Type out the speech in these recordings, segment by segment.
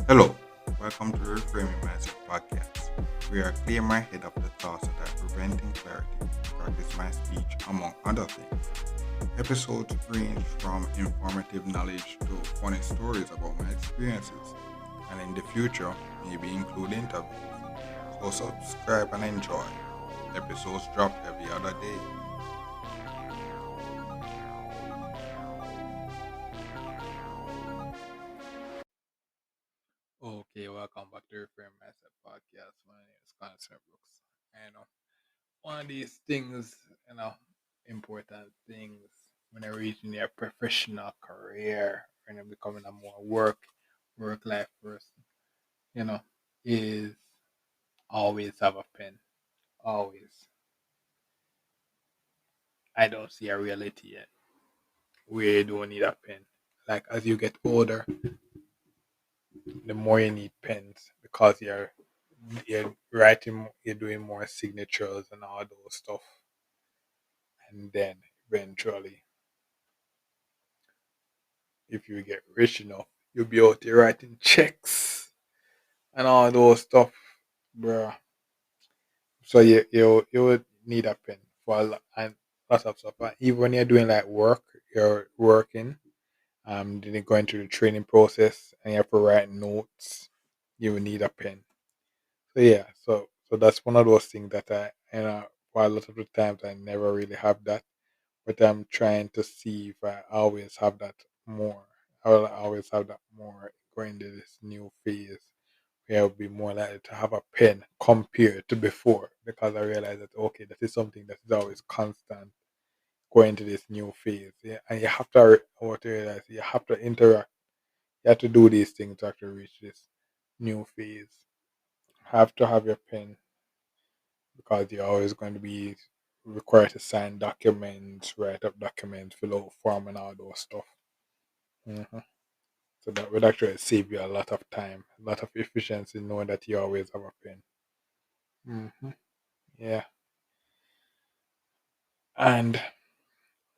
Hello, welcome to the Reframing Mindset podcast. We are clear my head of the thoughts that are preventing clarity and practice my speech, among other things. Episodes range from informative knowledge to funny stories about my experiences, and in the future, maybe include interviews. So subscribe and enjoy. Episodes drop every other day. Okay, welcome back to Reframe Mindset Podcast. My name is Connor Brooks. I know one of these things, you know, important things when you're reaching your professional career, when you're becoming a more work life person, you know, is always have a pen. Always. I don't see a reality yet where you don't need a pen. Like as you get older, the more you need pens because you're writing, you're doing more signatures and all those stuff, and then eventually, if you get rich enough, you'll be out there writing checks and all those stuff, bruh. So you would need a pen for a lot and lots of stuff. And even when you're doing like work, you're working, then you're going through the training process and you have to write notes. You will need a pen. So yeah, so that's one of those things that for a lot of the times I never really have that, but I'm trying to see if I always have that more. I will always have that more going to this new phase where I'll be more likely to have a pen compared to before because I realize that okay, that is something that is always constant going to this new phase. Yeah, and you have to what you realize you have to interact. You have to do these things to actually reach this new phase. Have to have your pen because you're always going to be required to sign documents, write up documents, fill out form, and all those stuff. hmm So that would actually save you a lot of time, a lot of efficiency, knowing that you always have a pen. Yeah, and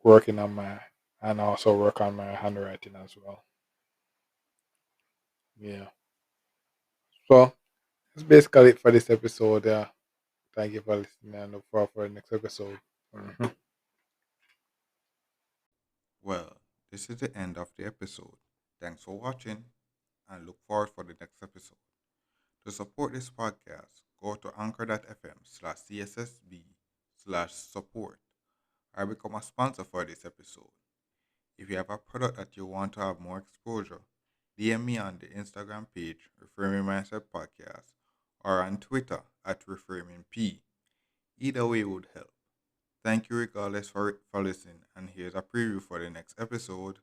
working on my and also work on my handwriting as well. Yeah. So that's basically it for this episode. Yeah. Thank you for listening and look forward for the next episode. hmm Well, this is the end of the episode. Thanks for watching and look forward for the next episode. To support this podcast, go to anchor.fm/cssb/support or become a sponsor for this episode. If you have a product that you want to have more exposure, DM me on the Instagram page, Reframing Mindset Podcast, or on Twitter at ReframingP. Either way would help. Thank you regardless for listening, and here's a preview for the next episode.